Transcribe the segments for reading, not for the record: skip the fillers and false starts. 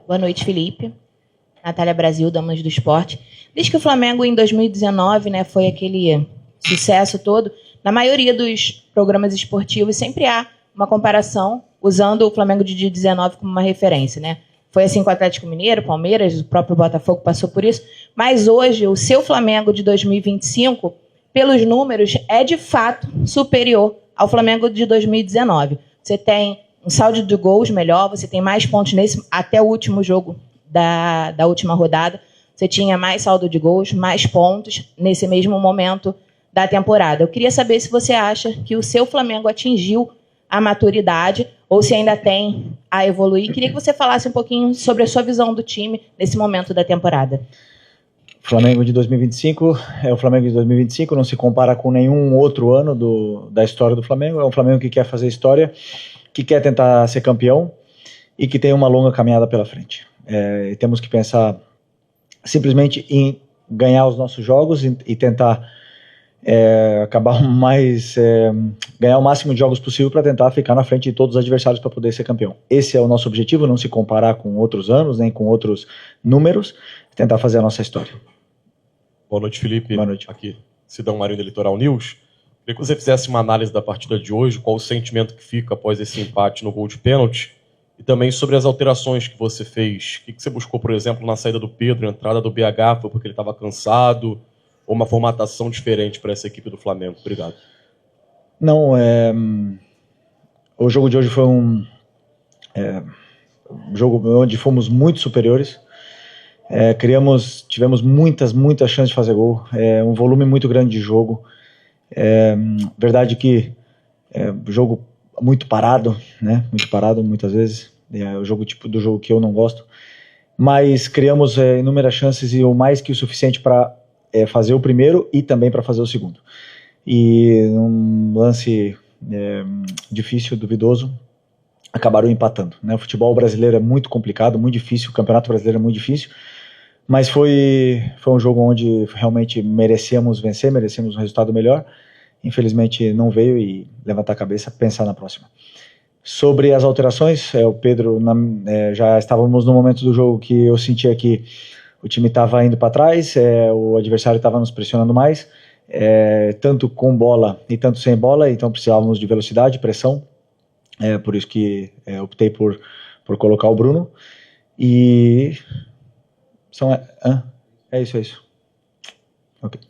Boa noite, Felipe. Natália Brasil, Damas do Esporte. Desde que o Flamengo, em 2019, né, foi aquele sucesso todo, na maioria dos programas esportivos sempre há uma comparação usando o Flamengo de 2019 como uma referência, né? Foi assim com o Atlético Mineiro, Palmeiras, o próprio Botafogo passou por isso. Mas hoje, o seu Flamengo de 2025, pelos números, é de fato superior ao Flamengo de 2019. Você tem um saldo de gols melhor, você tem mais pontos até o último jogo da última rodada. Você tinha mais saldo de gols, mais pontos nesse mesmo momento da temporada. Eu queria saber se você acha que o seu Flamengo atingiu a maturidade ou se ainda tem a evoluir. Queria que você falasse um pouquinho sobre a sua visão do time nesse momento da temporada. Flamengo de 2025 é o Flamengo de 2025, não se compara com nenhum outro ano da história do Flamengo. É um Flamengo que quer fazer história, que quer tentar ser campeão e que tem uma longa caminhada pela frente. Temos que pensar simplesmente em ganhar os nossos jogos e tentar ganhar o máximo de jogos possível para tentar ficar na frente de todos os adversários para poder ser campeão. Esse é o nosso objetivo, não se comparar com outros anos, nem com outros números, tentar fazer a nossa história. Boa noite, Felipe. Boa noite. Aqui, Sidão Marinho da Litoral News. Queria que você fizesse uma análise da partida de hoje, qual o sentimento que fica após esse empate no gol de pênalti, e também sobre as alterações que você fez. O que você buscou, por exemplo, na saída do Pedro, a entrada do BH, foi porque ele estava cansado, ou uma formatação diferente para essa equipe do Flamengo? Obrigado. Não, o jogo de hoje foi um jogo onde fomos muito superiores. Tivemos muitas chances de fazer gol, um volume muito grande de jogo. Verdade que jogo muito parado, né? Muito parado muitas vezes. O jogo tipo do jogo que eu não gosto. Mas criamos inúmeras chances e o mais que o suficiente para fazer o primeiro e também para fazer o segundo. E num lance difícil, duvidoso, acabaram empatando, né? O futebol brasileiro é muito complicado, muito difícil, o campeonato brasileiro é muito difícil, mas foi um jogo onde realmente merecíamos vencer, merecíamos um resultado melhor. Infelizmente não veio, e levantar a cabeça, pensar na próxima. Sobre as alterações, o Pedro, já estávamos no momento do jogo que eu sentia que o time estava indo para trás, o adversário estava nos pressionando mais, tanto com bola e tanto sem bola, então precisávamos de velocidade, pressão, por isso que optei por colocar o Bruno. E é isso. Ok.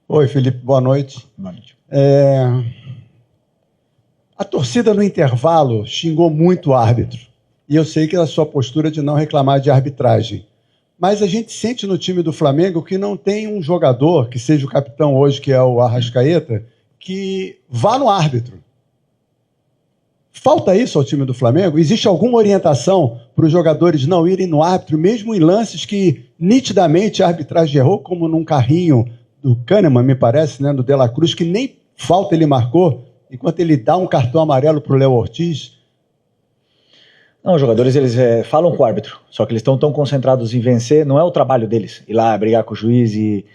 Oi, Felipe, boa noite. Boa noite. A torcida no intervalo xingou muito o árbitro. E eu sei que é a sua postura de não reclamar de arbitragem. Mas a gente sente no time do Flamengo que não tem um jogador, que seja o capitão hoje, que é o Arrascaeta, que vá no árbitro. Falta isso ao time do Flamengo? Existe alguma orientação para os jogadores não irem no árbitro, mesmo em lances que nitidamente a arbitragem errou, como num carrinho do Kahneman, me parece, né, do De La Cruz, que nem falta ele marcou, enquanto ele dá um cartão amarelo para o Léo Ortiz? Não, os jogadores, eles falam com o árbitro, só que eles estão tão concentrados em vencer, não é o trabalho deles, ir lá brigar com o juiz e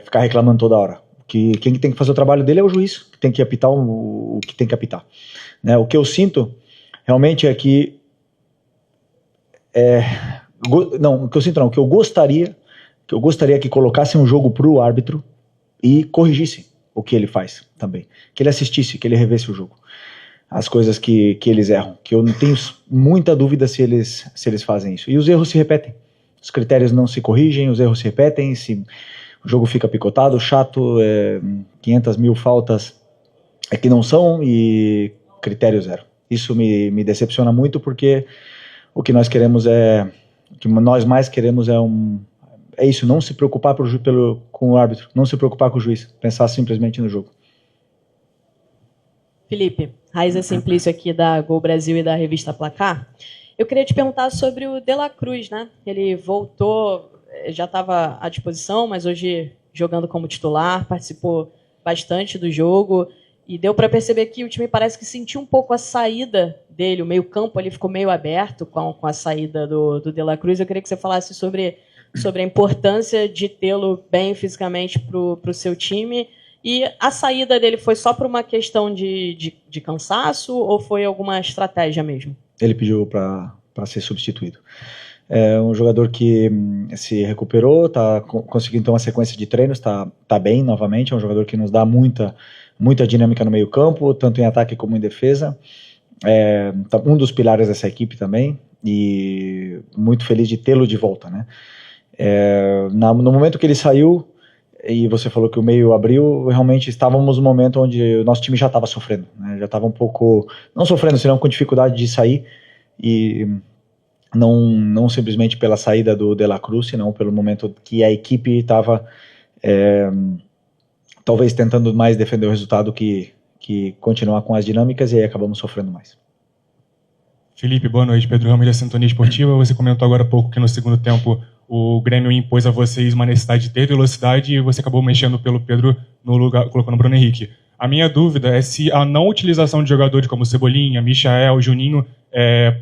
ficar reclamando toda hora. Quem tem que fazer o trabalho dele é o juiz, que tem que apitar o que tem que apitar. Né? O que eu sinto, realmente, é que... o que eu gostaria que colocasse um jogo para o árbitro e corrigisse o que ele faz também. Que ele assistisse, que ele revesse o jogo. As coisas que eles erram, que eu não tenho muita dúvida se eles fazem isso. E os erros se repetem, os critérios não se corrigem, os erros se repetem, o jogo fica picotado, chato, 500 mil faltas que não são e critério zero. Isso me decepciona muito, porque o que nós queremos o que nós mais queremos é isso, não se preocupar com o árbitro, não se preocupar com o juiz, pensar simplesmente no jogo. Felipe, Raiza Simplício aqui da Gol Brasil e da revista Placar. Eu queria te perguntar sobre o De La Cruz, né? Ele voltou, já estava à disposição, mas hoje jogando como titular, participou bastante do jogo e deu para perceber que o time parece que sentiu um pouco a saída dele, o meio-campo ali ficou meio aberto com a saída do De La Cruz. Eu queria que você falasse sobre a importância de tê-lo bem fisicamente para o seu time. E a saída dele foi só por uma questão de cansaço ou foi alguma estratégia mesmo? ele pediu para ser substituído. É um jogador que se recuperou, está conseguindo ter uma sequência de treinos, tá bem novamente, é um jogador que nos dá muita dinâmica no meio campo, tanto em ataque como em defesa. Um dos pilares dessa equipe também, e muito feliz de tê-lo de volta, né? No momento que ele saiu, e você falou que o meio abriu, realmente estávamos no momento onde o nosso time já estava sofrendo, né? Já estava um pouco, não sofrendo, senão com dificuldade de sair, e não simplesmente pela saída do De La Cruz, senão pelo momento que a equipe estava talvez tentando mais defender o resultado que continuar com as dinâmicas, e aí acabamos sofrendo mais. Felipe, boa noite. Pedro Ramos, da Sintonia Esportiva. Você comentou agora há pouco que no segundo tempo o Grêmio impôs a vocês uma necessidade de ter velocidade e você acabou mexendo pelo Pedro no lugar, colocando o Bruno Henrique. A minha dúvida é se a não utilização de jogadores como Cebolinha, Michael, Juninho,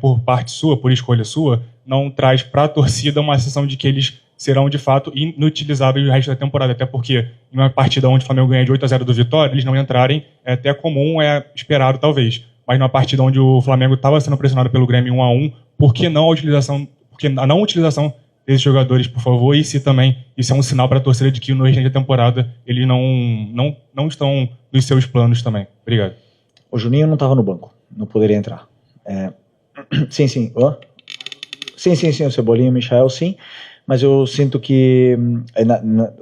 por parte sua, por escolha sua, não traz para a torcida uma sensação de que eles serão de fato inutilizáveis o resto da temporada, até porque em uma partida onde o Flamengo ganha de 8-0 do Vitória, eles não entrarem é até comum, esperado talvez, mas numa partida onde o Flamengo estava sendo pressionado pelo Grêmio 1-1, por que não a utilização, porque a não utilização desses jogadores, por favor, e se também isso é um sinal para a torcida de que no restante da temporada eles não estão nos seus planos também. Obrigado. O Juninho não estava no banco, não poderia entrar. Sim. Sim, o Cebolinha e o Michael, sim, mas eu sinto que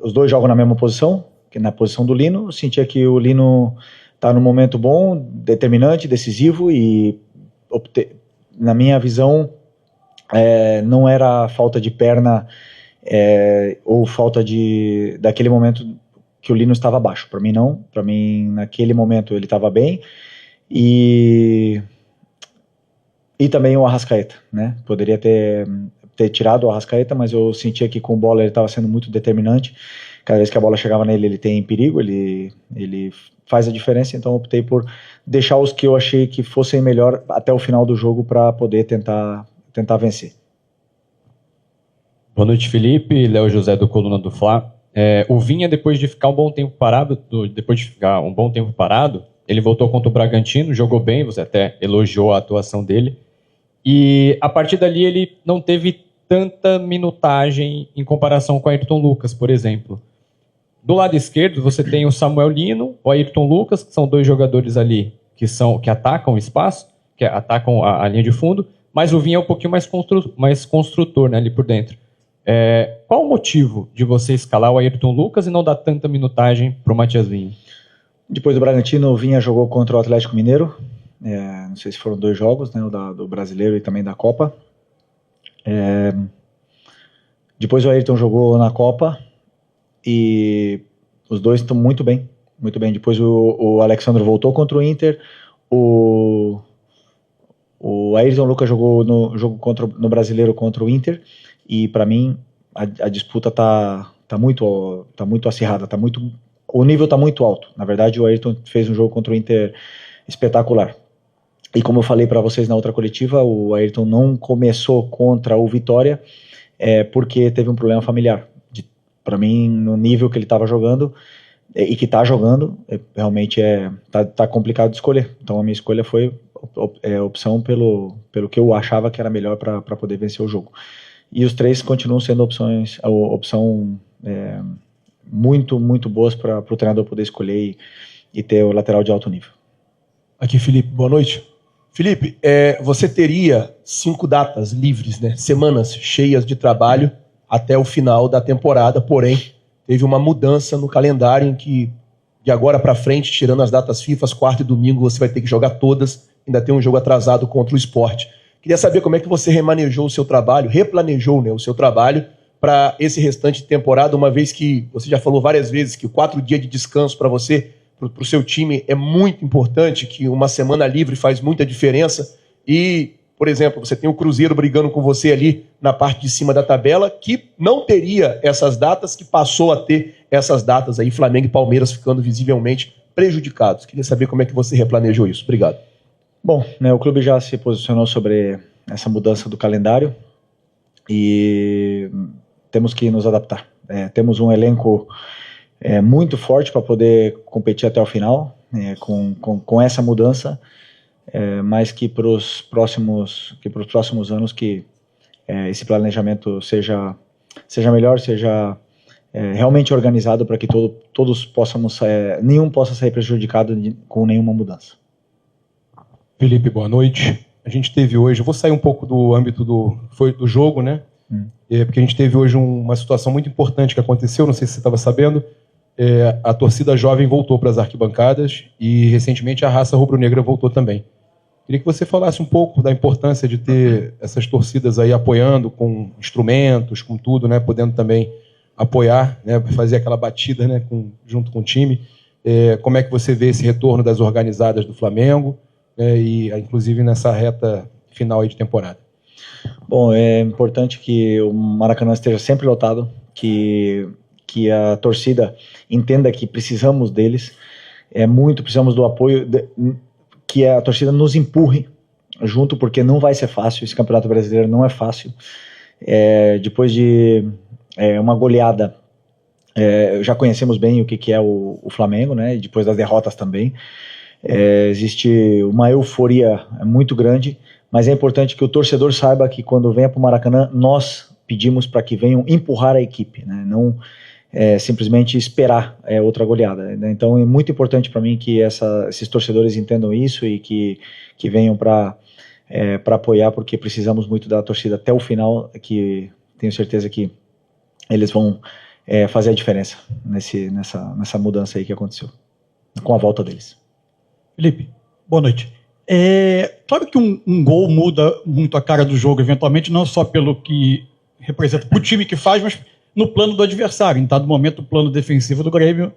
os dois jogam na mesma posição, que na posição do Lino. Eu sentia que o Lino está num momento bom, determinante, decisivo, e na minha visão não era falta de perna ou falta daquele momento que o Lino estava abaixo. Para mim não, para mim naquele momento ele estava bem, e também o Arrascaeta, né? Poderia ter tirado o Arrascaeta, mas eu sentia que com bola ele estava sendo muito determinante. Cada vez que a bola chegava nele, ele tem perigo, ele faz a diferença, então eu optei por deixar os que eu achei que fossem melhor até o final do jogo para poder tentar vencer. Boa noite, Felipe. Léo José do Coluna do Fla. O Vinha, depois de ficar um bom tempo parado, ele voltou contra o Bragantino, jogou bem, você até elogiou a atuação dele, e a partir dali ele não teve tanta minutagem em comparação com o Ayrton Lucas, por exemplo. Do lado esquerdo você tem o Samuel Lino, o Ayrton Lucas, que são dois jogadores ali que atacam o espaço, que atacam a linha de fundo, mas o Vinha é um pouquinho mais construtor, né, ali por dentro. Qual o motivo de você escalar o Ayrton Lucas e não dar tanta minutagem para o Matias Vinha? Depois do Bragantino, o Vinha jogou contra o Atlético Mineiro, não sei se foram 2 jogos, né, o do Brasileiro e também da Copa. Depois o Ayrton jogou na Copa, e os dois estão muito bem. Depois o Alexandre voltou contra o Inter, o Ayrton Lucas jogou no jogo no Brasileiro contra o Inter, e para mim a disputa tá muito acirrada, o nível está muito alto. Na verdade, o Ayrton fez um jogo contra o Inter espetacular. E como eu falei para vocês na outra coletiva, o Ayrton não começou contra o Vitória porque teve um problema familiar. Para mim, no nível que ele estava jogando e que está jogando, realmente tá complicado de escolher. Então a minha escolha foi opção pelo que eu achava que era melhor para poder vencer o jogo. E os 3 continuam sendo opção muito, muito boas para o treinador poder escolher e ter o lateral de alto nível. Aqui, Felipe, boa noite. Felipe, você teria 5 datas livres, né? Semanas cheias de trabalho até o final da temporada, porém, teve uma mudança no calendário em que, de agora para frente, tirando as datas FIFA, quarta e domingo, você vai ter que jogar todas, ainda tem um jogo atrasado contra o Sport. Queria saber como é que você replanejou o seu trabalho, né, o seu trabalho para esse restante de temporada, uma vez que você já falou várias vezes que 4 dias de descanso para você, para o seu time, é muito importante, que uma semana livre faz muita diferença. E, por exemplo, você tem o Cruzeiro brigando com você ali na parte de cima da tabela, que não teria essas datas, que passou a ter essas datas aí, Flamengo e Palmeiras ficando visivelmente prejudicados. Queria saber como é que você replanejou isso. Obrigado. Bom, né, o clube já se posicionou sobre essa mudança do calendário e temos que nos adaptar. Temos um elenco muito forte para poder competir até o final. Com essa mudança, mas que para os próximos anos que esse planejamento seja melhor, seja realmente organizado para que todos possamos nenhum possa sair prejudicado com nenhuma mudança. Felipe, boa noite. A gente teve hoje, eu vou sair um pouco do âmbito do jogo, né? Porque a gente teve hoje uma situação muito importante que aconteceu, não sei se você estava sabendo. A torcida jovem voltou para as arquibancadas e recentemente a raça rubro-negra voltou também. Queria que você falasse um pouco da importância de ter essas torcidas aí apoiando com instrumentos, com tudo, né? Podendo também apoiar, né? Fazer aquela batida, né? Junto com o time. Como é que você vê esse retorno das organizadas do Flamengo, e inclusive nessa reta final aí de temporada? Bom, é importante que o Maracanã esteja sempre lotado, que a torcida entenda que precisamos deles, precisamos do apoio, que a torcida nos empurre junto, porque não vai ser fácil, esse Campeonato Brasileiro não é fácil. Depois de uma goleada, já conhecemos bem o que é o Flamengo, né? E depois das derrotas também. Existe uma euforia muito grande, mas é importante que o torcedor saiba que quando venha para o Maracanã, nós pedimos para que venham empurrar a equipe, né? Não simplesmente esperar outra goleada, né? Então é muito importante para mim que esses torcedores entendam isso e que venham para apoiar, porque precisamos muito da torcida até o final, que tenho certeza que eles vão fazer a diferença nessa mudança aí que aconteceu, com a volta deles. Felipe, boa noite. Claro que um gol muda muito a cara do jogo, eventualmente, não só pelo que representa para o time que faz, mas no plano do adversário. Em dado momento, o plano defensivo do Grêmio,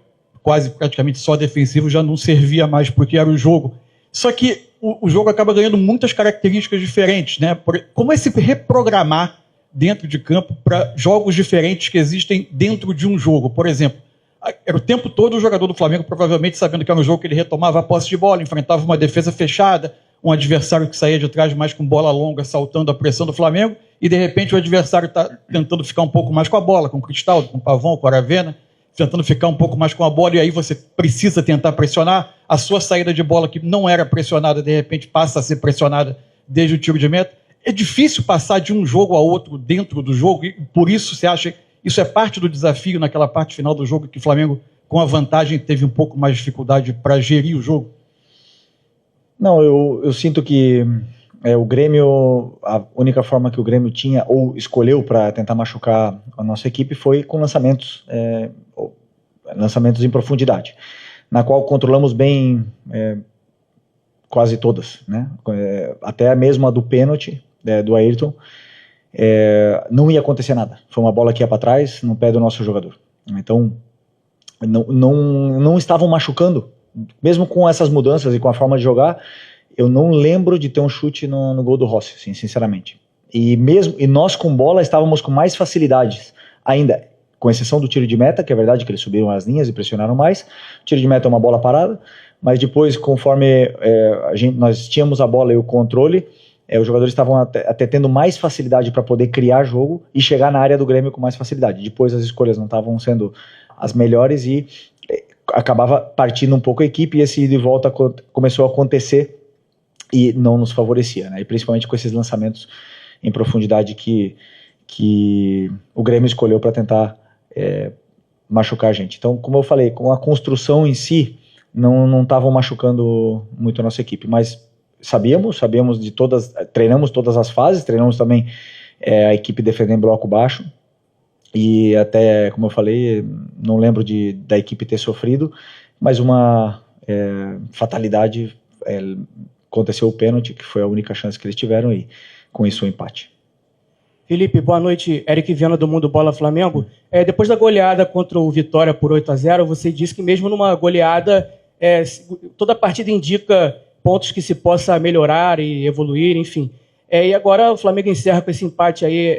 praticamente só defensivo, já não servia mais porque era o jogo. Só que o jogo acaba ganhando muitas características diferentes, né? Como é se reprogramar dentro de campo para jogos diferentes que existem dentro de um jogo? Por exemplo, era o tempo todo o jogador do Flamengo, provavelmente sabendo que era um jogo que ele retomava a posse de bola, enfrentava uma defesa fechada, um adversário que saía de trás mais com bola longa, saltando a pressão do Flamengo, e de repente o adversário está tentando ficar um pouco mais com a bola, com o Cristaldo, com o Pavão, com o Aravena, tentando ficar um pouco mais com a bola, e aí você precisa tentar pressionar. A sua saída de bola, que não era pressionada, de repente passa a ser pressionada desde o tiro de meta. É difícil passar de um jogo a outro dentro do jogo, e por isso você acha isso é parte do desafio naquela parte final do jogo, que o Flamengo, com a vantagem, teve um pouco mais de dificuldade para gerir o jogo? Não, eu sinto que o Grêmio, a única forma que o Grêmio tinha ou escolheu para tentar machucar a nossa equipe foi com lançamentos em profundidade, na qual controlamos bem quase todas, né? Até mesmo a do pênalti do Ayrton, não ia acontecer nada. Foi uma bola que ia para trás no pé do nosso jogador. Então não estavam machucando, mesmo com essas mudanças e com a forma de jogar. Eu não lembro de ter um chute no gol do Rossi, assim, sinceramente. E nós com bola estávamos com mais facilidades ainda, com exceção do tiro de meta, que é verdade que eles subiram as linhas e pressionaram mais. O tiro de meta é uma bola parada, mas depois, conforme nós tínhamos a bola e o controle, os jogadores estavam até tendo mais facilidade para poder criar jogo e chegar na área do Grêmio com mais facilidade. Depois as escolhas não estavam sendo as melhores e acabava partindo um pouco a equipe, e esse ida e volta começou a acontecer e não nos favorecia, né? E principalmente com esses lançamentos em profundidade que o Grêmio escolheu para tentar machucar a gente. Então, como eu falei, com a construção em si, não estavam machucando muito a nossa equipe, mas sabíamos de todas, treinamos todas as fases, treinamos também a equipe defendendo bloco baixo, e até, como eu falei, não lembro da equipe ter sofrido, mas uma fatalidade, aconteceu o pênalti, que foi a única chance que eles tiveram, e com isso o empate. Felipe, boa noite. Eric Viana do Mundo Bola Flamengo. Depois da goleada contra o Vitória por 8-0, você disse que mesmo numa goleada, toda a partida indica pontos que se possa melhorar e evoluir, enfim. E agora o Flamengo encerra com esse empate aí,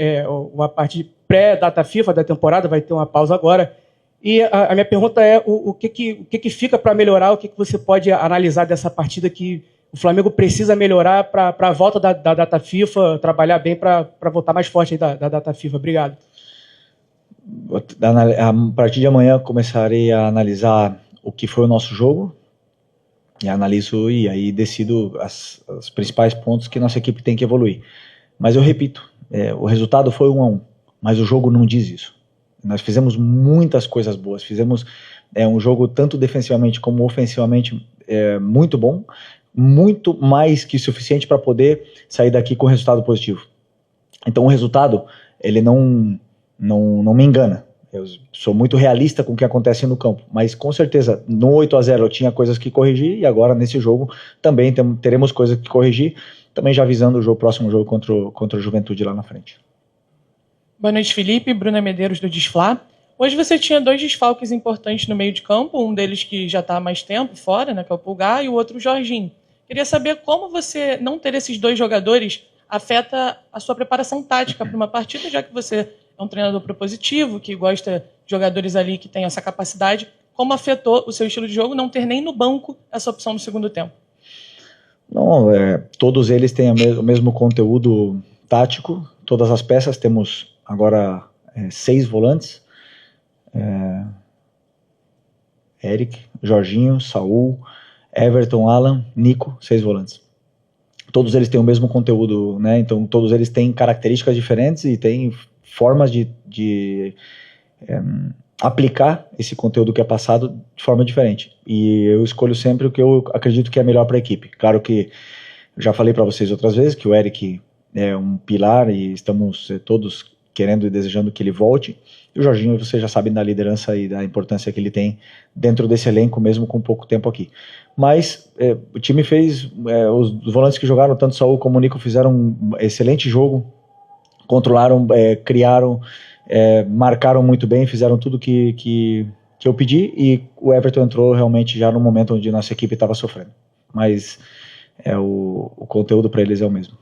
uma parte pré-data FIFA da temporada, vai ter uma pausa agora. E a minha pergunta é o que fica para melhorar, o que você pode analisar dessa partida que o Flamengo precisa melhorar para a volta da data FIFA, trabalhar bem para voltar mais forte aí da data FIFA. Obrigado. A partir de amanhã começarei a analisar o que foi o nosso jogo, E analiso e aí decido os principais pontos que nossa equipe tem que evoluir. Mas eu repito, o resultado foi 1-1, mas o jogo não diz isso. Nós fizemos muitas coisas boas, fizemos um jogo tanto defensivamente como ofensivamente muito bom, muito mais que suficiente para poder sair daqui com resultado positivo. Então o resultado, ele não me engana. Eu sou muito realista com o que acontece no campo, mas com certeza no 8-0 eu tinha coisas que corrigir e agora nesse jogo também teremos coisas que corrigir, também já visando o próximo jogo contra o Juventude lá na frente. Boa noite, Felipe. Bruna Medeiros do Desflá. Hoje você tinha 2 desfalques importantes no meio de campo, um deles que já está há mais tempo fora, né, que é o Pulgar, e o outro o Jorginho. Queria saber como você não ter esses 2 jogadores afeta a sua preparação tática para uma partida, já que você é um treinador propositivo, que gosta de jogadores ali que têm essa capacidade. Como afetou o seu estilo de jogo não ter nem no banco essa opção no segundo tempo? Não, todos eles têm o mesmo conteúdo tático, todas as peças. Temos agora 6 volantes, Eric, Jorginho, Saul, Everton, Alan, Nico, 6 volantes. Todos eles têm o mesmo conteúdo, né? Então todos eles têm características diferentes e têm formas de aplicar esse conteúdo que é passado de forma diferente. E eu escolho sempre o que eu acredito que é melhor para a equipe. Claro que já falei para vocês outras vezes que o Eric é um pilar e estamos todos querendo e desejando que ele volte. E o Jorginho, você já sabe da liderança e da importância que ele tem dentro desse elenco, mesmo com pouco tempo aqui. Mas o time fez, os volantes que jogaram, tanto Saul como o Nico, fizeram um excelente jogo, controlaram, criaram, marcaram muito bem, fizeram tudo que eu pedi, e o Everton entrou realmente já no momento onde nossa equipe estava sofrendo. Mas o conteúdo para eles é o mesmo.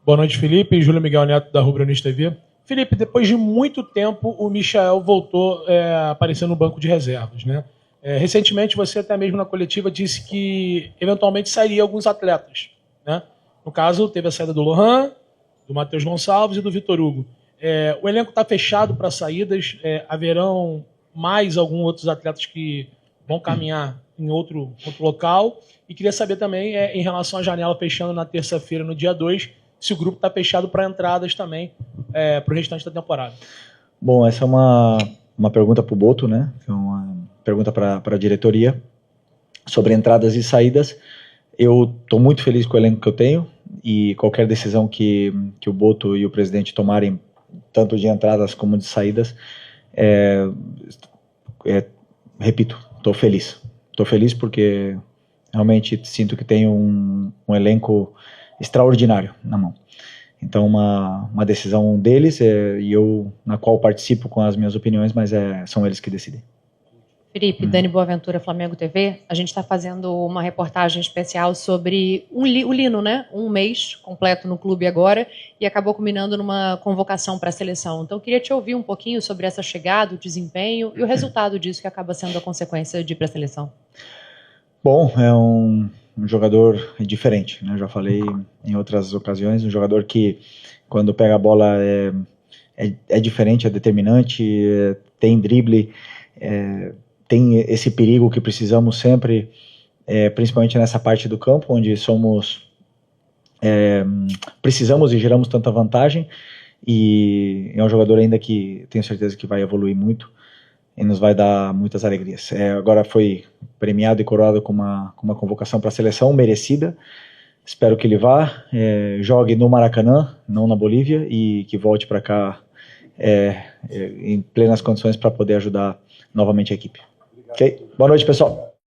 Boa noite, Felipe. Júlio Miguel Neto, da Rubro News TV. Felipe, depois de muito tempo, o Michael voltou a aparecer no banco de reservas, né? Recentemente, você até mesmo na coletiva disse que eventualmente sairia alguns atletas, né? No caso, teve a saída do Lohan, do Matheus Gonçalves e do Vitor Hugo. O elenco está fechado para saídas. Haverão mais alguns outros atletas que vão caminhar em outro local. E queria saber também, em relação à janela fechando na terça-feira, no dia 2, se o grupo está fechado para entradas também para o restante da temporada. Bom, essa é uma pergunta para o Boto, né? É uma pergunta para a diretoria sobre entradas e saídas. Eu estou muito feliz com o elenco que eu tenho, e qualquer decisão que o Boto e o presidente tomarem, tanto de entradas como de saídas, repito, estou feliz. Estou feliz porque realmente sinto que tenho um elenco extraordinário na mão. Então, uma decisão deles, e eu, na qual participo com as minhas opiniões, mas são eles que decidem. Felipe, Dani Boaventura, Flamengo TV. A gente está fazendo uma reportagem especial sobre o Lino, né? Um mês completo no clube agora, e acabou culminando numa convocação para a seleção. Então, eu queria te ouvir um pouquinho sobre essa chegada, o desempenho e o resultado disso, que acaba sendo a consequência de ir para a seleção. Bom, é um jogador diferente, né? Eu já falei em outras ocasiões, um jogador que, quando pega a bola, é diferente, é determinante, tem drible, tem esse perigo que precisamos sempre, principalmente nessa parte do campo, onde precisamos e geramos tanta vantagem, e é um jogador ainda que tenho certeza que vai evoluir muito e nos vai dar muitas alegrias. Agora foi premiado e coroado com uma convocação para a seleção merecida. Espero que ele vá, jogue no Maracanã, não na Bolívia, e que volte para cá em plenas condições para poder ajudar novamente a equipe. Ok? Boa noite, pessoal.